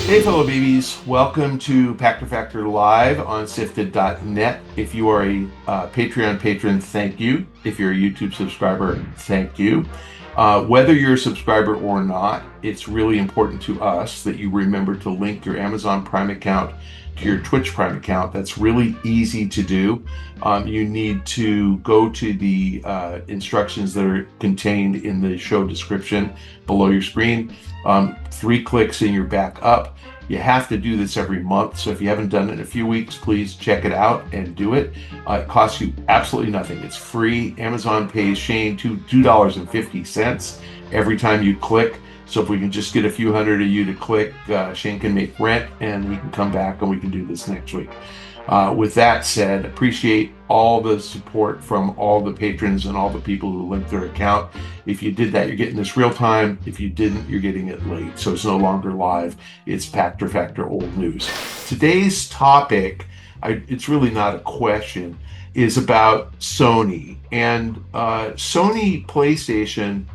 Hey, fellow babies. Welcome to Pachter Factor Live on SIFTD.net. If you are a Patreon patron, thank you. If you're a YouTube subscriber, thank you. Whether you're a subscriber or not, it's really important to us that you remember to link your Amazon Prime account to your Twitch Prime account. That's really easy to do. You need to go to the instructions that are contained in the show description below your screen. 3 clicks and you're back up. You have to do this every month, so if you haven't done it in a few weeks, please check it out and do it. It costs you absolutely nothing. It's free. Amazon pays Shane $2.50 every time you click. So if we can just get a few hundred of you to click, Shane can make rent and we can come back and we can do this next week. With that said, appreciate all the support from all the patrons and all the people who linked their account. If you did that, you're getting this real time. If you didn't, you're getting it late. So it's no longer live. It's Pachter Factor old news. Today's topic, it's really not a question, is about Sony. And Sony PlayStation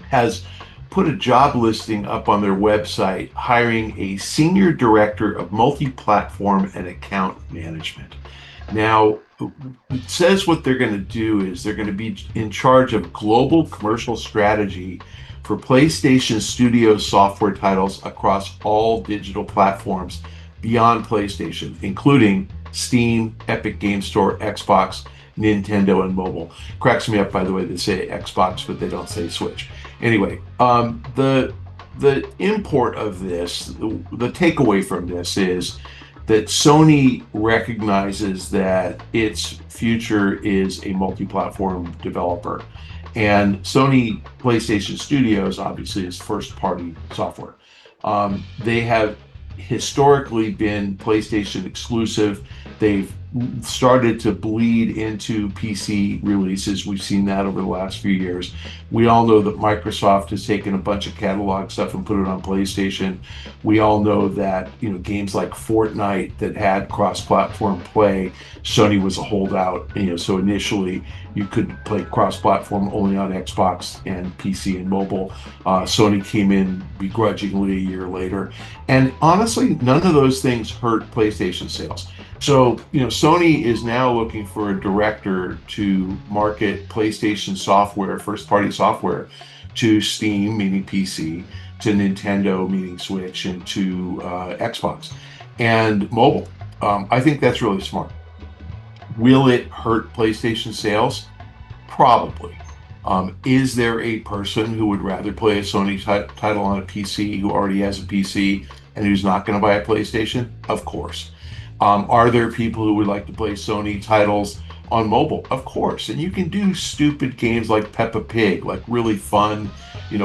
has put a job listing up on their website hiring a senior director of multi-platform and account management. Now, it says what they're going to do is they're going to be in charge of global commercial strategy for PlayStation Studios software titles across all digital platforms beyond PlayStation, including Steam, Epic Game Store, Xbox, Nintendo, and mobile. Cracks me up, by the way, they say Xbox, but they don't say Switch. Anyway, the import of this, the takeaway from this is that Sony recognizes that its future is a multi-platform developer. And Sony PlayStation Studios obviously is first-party software. They have historically been PlayStation exclusive. They've started to bleed into PC releases. We've seen that over the last few years. We all know that Microsoft has taken a bunch of catalog stuff and put it on PlayStation. We all know that, games like Fortnite that had cross-platform play, Sony was a holdout. So initially you could play cross-platform only on Xbox and PC and mobile. Sony came in begrudgingly a year later. And honestly, none of those things hurt PlayStation sales. So, Sony is now looking for a director to market PlayStation software, first-party software, to Steam, meaning PC, to Nintendo, meaning Switch, and to Xbox, and mobile. I think that's really smart. Will it hurt PlayStation sales? Probably. Is there a person who would rather play a Sony title on a PC who already has a PC and who's not going to buy a PlayStation? Of course. Are there people who would like to play Sony titles on mobile? Of course. And you can do stupid games like Peppa Pig, like really fun,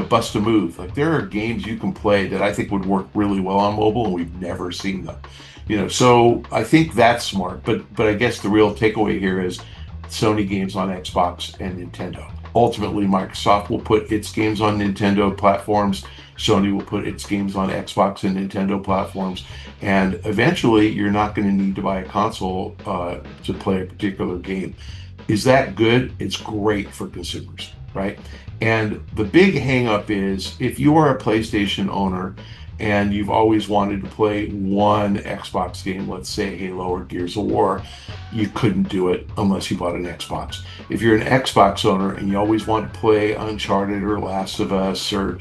Bust a Move. Like there are games you can play that I think would work really well on mobile, and we've never seen them. So I think that's smart. But I guess the real takeaway here is Sony games on Xbox and Nintendo. Ultimately, Microsoft will put its games on Nintendo platforms. Sony will put its games on Xbox and Nintendo platforms. And eventually, you're not going to need to buy a console to play a particular game. Is that good? It's great for consumers, right? And the big hang-up is if you are a PlayStation owner and you've always wanted to play one Xbox game, let's say Halo or Gears of War, you couldn't do it unless you bought an Xbox. If you're an Xbox owner and you always want to play Uncharted or Last of Us or,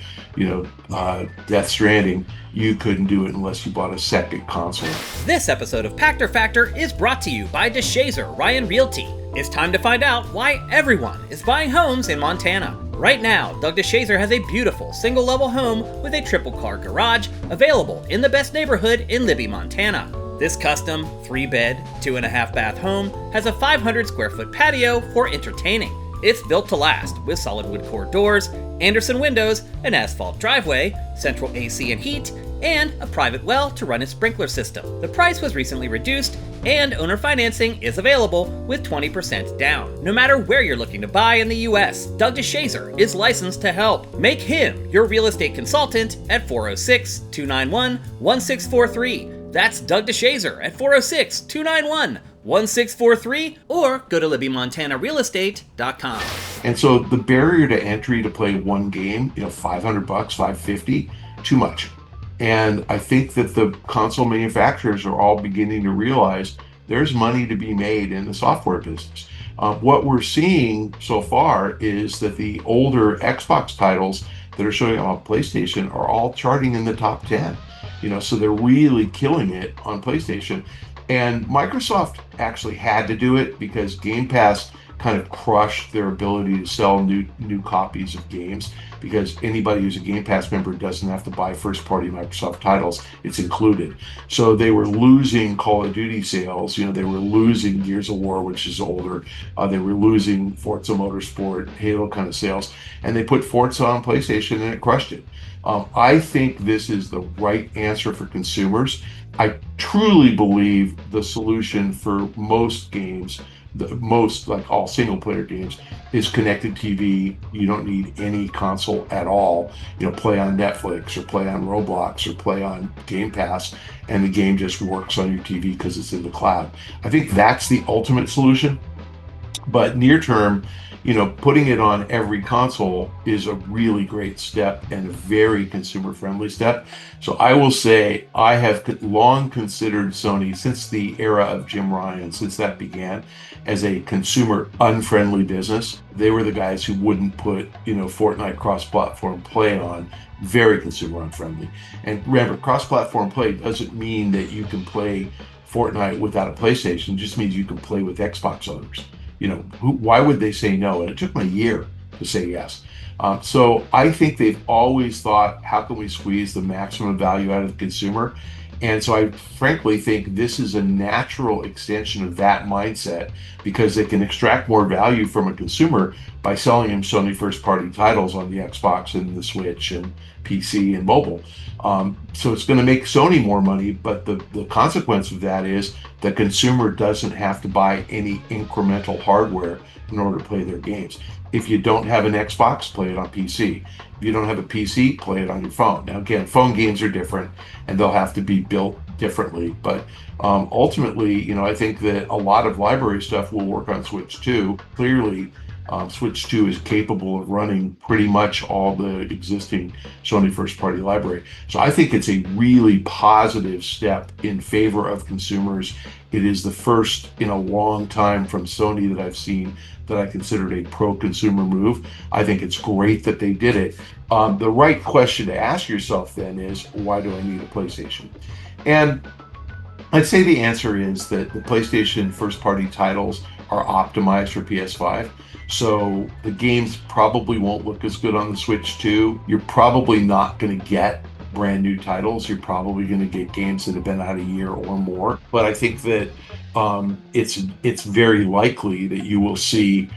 Death Stranding, you couldn't do it unless you bought a second console. This episode of Pachter Factor is brought to you by DeShazer Ryan Realty. It's time to find out why everyone is buying homes in Montana. Right now, Doug DeShazer has a beautiful single-level home with a triple-car garage available in the best neighborhood in Libby, Montana. This custom 3-bed, 2.5-bath home has a 500-square-foot patio for entertaining. It's built to last with solid wood core doors, Anderson windows, an asphalt driveway, central AC and heat, and a private well to run its sprinkler system. The price was recently reduced, and owner financing is available with 20% down. No matter where you're looking to buy in the US, Doug DeShazer is licensed to help. Make him your real estate consultant at 406-291-1643. That's Doug DeShazer at 406-291-1643, or go to LibbyMontanaRealEstate.com. And so the barrier to entry to play one game, $500, $550, too much. And I think that the console manufacturers are all beginning to realize there's money to be made in the software business. What we're seeing so far is that the older Xbox titles that are showing up on PlayStation are all charting in the top 10. So they're really killing it on PlayStation. And Microsoft actually had to do it because Game Pass kind of crushed their ability to sell new copies of games, because anybody who's a Game Pass member doesn't have to buy first-party Microsoft titles. It's included. So they were losing Call of Duty sales. They were losing Gears of War, which is older. They were losing Forza Motorsport, Halo kind of sales. And they put Forza on PlayStation and it crushed it. I think this is the right answer for consumers. I truly believe the solution for most games, most like all single player games, is connected TV. You don't need any console at all. Play on Netflix or play on Roblox or play on Game Pass, and the game just works on your TV because it's in the cloud. I think that's the ultimate solution. But near term, putting it on every console is a really great step and a very consumer friendly step. So I will say I have long considered Sony, since the era of Jim Ryan, since that began, as a consumer unfriendly business. They were the guys who wouldn't put, Fortnite cross-platform play on. Very consumer unfriendly. And remember, cross-platform play doesn't mean that you can play Fortnite without a PlayStation. It just means you can play with Xbox owners. Why would they say no? And it took them a year to say yes. So I think they've always thought, how can we squeeze the maximum value out of the consumer? And so I frankly think this is a natural extension of that mindset, because they can extract more value from a consumer by selling him Sony first-party titles on the Xbox and the Switch and PC and mobile. So it's going to make Sony more money, but the consequence of that is the consumer doesn't have to buy any incremental hardware in order to play their games. If you don't have an Xbox, play it on PC. If you don't have a PC, play it on your phone. Now, again, phone games are different and they'll have to be built differently. But ultimately, I think that a lot of library stuff will work on Switch 2. Clearly, Switch 2 is capable of running pretty much all the existing Sony first-party library. So I think it's a really positive step in favor of consumers. It is the first in a long time from Sony that I've seen that I considered a pro-consumer move. I think it's great that they did it. The right question to ask yourself then is, why do I need a PlayStation? And I'd say the answer is that the PlayStation first-party titles are optimized for PS5. So the games probably won't look as good on the Switch 2. You're probably not going to get brand new titles. You're probably going to get games that have been out a year or more. But I think that it's very likely that you will see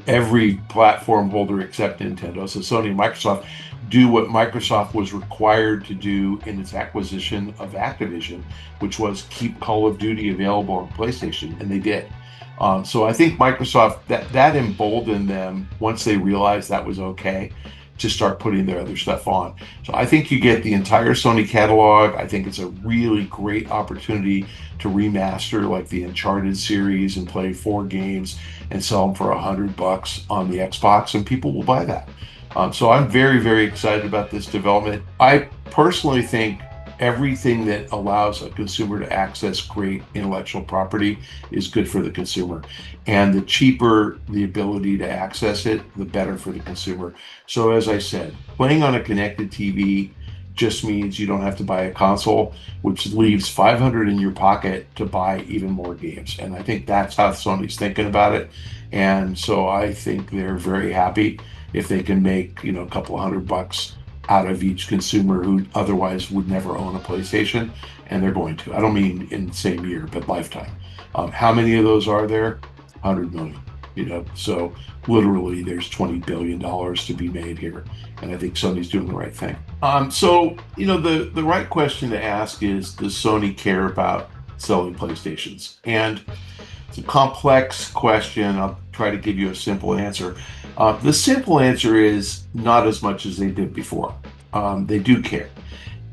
every platform holder except Nintendo, so Sony and Microsoft, do what Microsoft was required to do in its acquisition of Activision, which was keep Call of Duty available on PlayStation, and they did. So I think Microsoft, that emboldened them, once they realized that was okay, to start putting their other stuff on. So I think you get the entire Sony catalog. I think it's a really great opportunity to remaster like the Uncharted series and play 4 games and sell them for $100 on the Xbox, and people will buy that. So I'm very, very excited about this development. I personally think everything that allows a consumer to access great intellectual property is good for the consumer. And the cheaper the ability to access it, the better for the consumer. So as I said, playing on a connected TV just means you don't have to buy a console, which leaves $500 in your pocket to buy even more games. And I think that's how Sony's thinking about it. And so I think they're very happy if they can make, a couple of $100 out of each consumer who otherwise would never own a PlayStation, and they're going to. I don't mean in the same year, but lifetime. How many of those are there? 100 million. So literally there's $20 billion to be made here, and I think Sony's doing the right thing. So the right question to ask is, does Sony care about selling PlayStations? And it's a complex question. I'll try to give you a simple answer. The simple answer is not as much as they did before. They do care.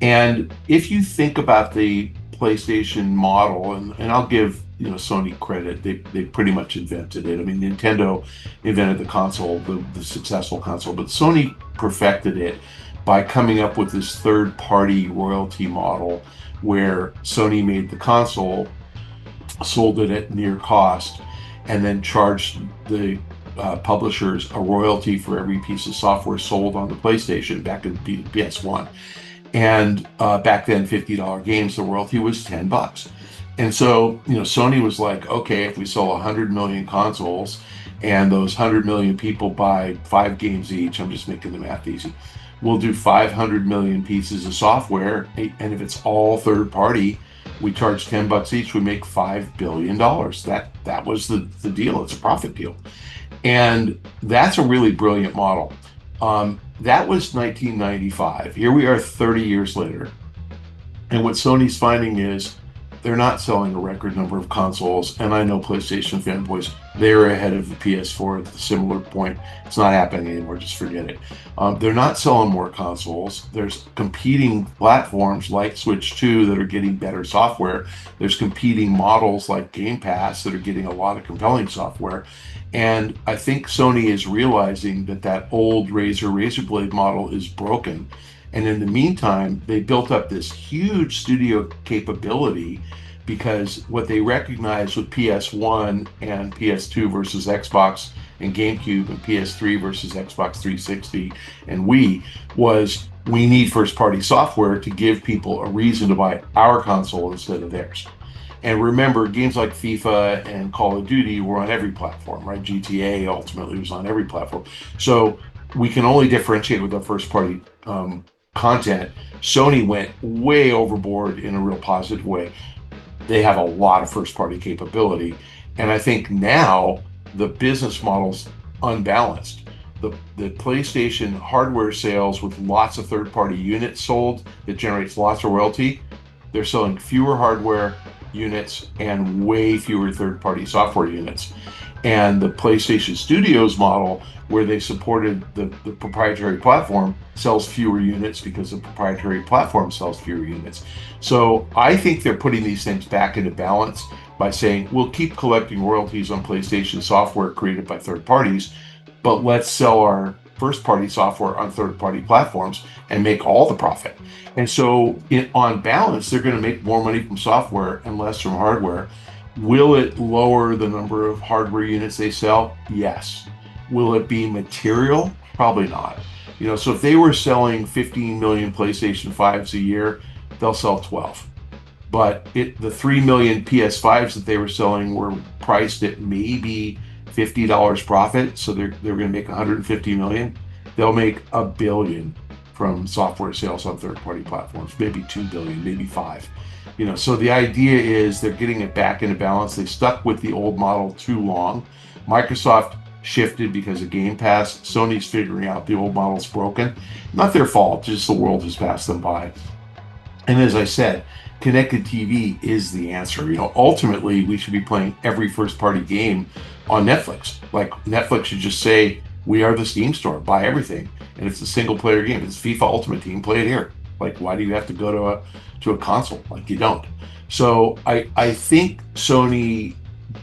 And if you think about the PlayStation model, and I'll give Sony credit, they pretty much invented it. I mean, Nintendo invented the console, the successful console, but Sony perfected it by coming up with this third-party royalty model where Sony made the console, sold it at near cost, and then charged the publishers a royalty for every piece of software sold on the PlayStation back in PS1. And back then, $50 games, the royalty was $10. And so, Sony was like, okay, if we sell 100 million consoles and those 100 million people buy 5 games each, I'm just making the math easy, we'll do 500 million pieces of software. And if it's all third party, we charge $10 each, we make $5 billion. That was the deal. It's a profit deal. And that's a really brilliant model. That was 1995. Here we are 30 years later. And what Sony's finding is they're not selling a record number of consoles. And I know PlayStation fanboys, they're ahead of the PS4 at a similar point. It's not happening anymore, just forget it. They're not selling more consoles. There's competing platforms like Switch 2 that are getting better software. There's competing models like Game Pass that are getting a lot of compelling software. And I think Sony is realizing that old razor blade model is broken. And in the meantime, they built up this huge studio capability because what they recognized with PS1 and PS2 versus Xbox and GameCube and PS3 versus Xbox 360 and Wii was we need first-party software to give people a reason to buy our console instead of theirs. And remember, games like FIFA and Call of Duty were on every platform, right? GTA ultimately was on every platform. So we can only differentiate with our first-party content. Sony went way overboard in a real positive way. They have a lot of first-party capability. And I think now the business model's unbalanced. The PlayStation hardware sales with lots of third-party units sold that generates lots of royalty, they're selling fewer hardware units and way fewer third-party software units. And the PlayStation Studios model, where they supported the proprietary platform, sells fewer units because the proprietary platform sells fewer units. So I think they're putting these things back into balance by saying, we'll keep collecting royalties on PlayStation software created by third parties, but let's sell our first-party software on third-party platforms and make all the profit. And so on balance, they're going to make more money from software and less from hardware. Will it lower the number of hardware units they sell? Yes. Will it be material? Probably not. So if they were selling 15 million PlayStation 5s a year, they'll sell 12. But the 3 million PS5s that they were selling were priced at maybe $50 profit, so they're going to make 150 million. They'll make $1 billion from software sales on third-party platforms, maybe 2 billion, maybe 5. So the idea is they're getting it back into balance. They stuck with the old model too long. Microsoft shifted because of Game Pass. Sony's figuring out the old model's broken. Not their fault, just the world has passed them by. And as I said, connected TV is the answer. Ultimately, we should be playing every first-party game on Netflix. Like Netflix should just say, we are the Steam store, buy everything. And it's a single-player game. It's FIFA Ultimate Team, play it here. Like, why do you have to go to a console? Like, you don't. So I think Sony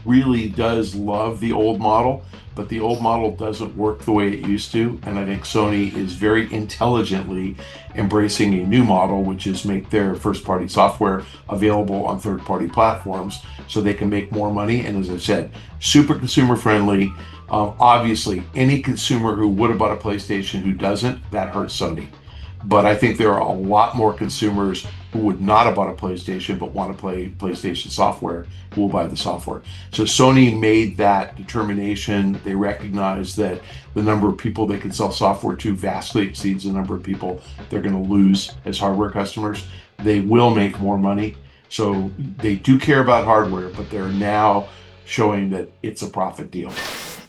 really does love the old model, but the old model doesn't work the way it used to. And I think Sony is very intelligently embracing a new model, which is make their first-party software available on third-party platforms so they can make more money. And as I said, super consumer-friendly. Obviously, any consumer who would have bought a PlayStation who doesn't, that hurts Sony. But I think there are a lot more consumers who would not have bought a PlayStation but want to play PlayStation software who will buy the software. So Sony made that determination. They recognize that the number of people they can sell software to vastly exceeds the number of people they're going to lose as hardware customers. They will make more money. So they do care about hardware, but they're now showing that it's a profit deal.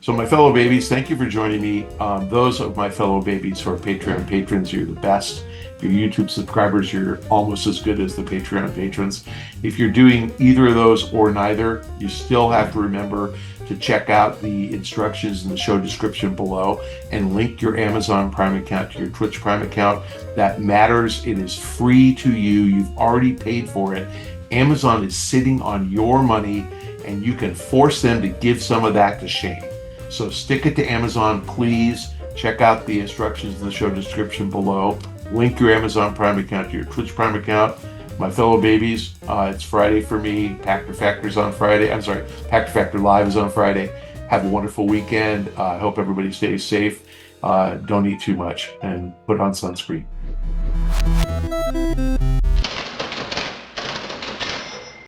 So my fellow babies, thank you for joining me. Those of my fellow babies who are Patreon patrons, you're the best. If you're YouTube subscribers, you're almost as good as the Patreon patrons. If you're doing either of those or neither, you still have to remember to check out the instructions in the show description below and link your Amazon Prime account to your Twitch Prime account. That matters. It is free to you. You've already paid for it. Amazon is sitting on your money, and you can force them to give some of that to Shane. So stick it to Amazon, please. Check out the instructions in the show description below. Link your Amazon Prime account to your Twitch Prime account. My fellow babies, it's Friday for me. Pachter Factor's on Friday. I'm sorry, Pachter Factor Live is on Friday. Have a wonderful weekend. I hope everybody stays safe. Don't eat too much and put on sunscreen.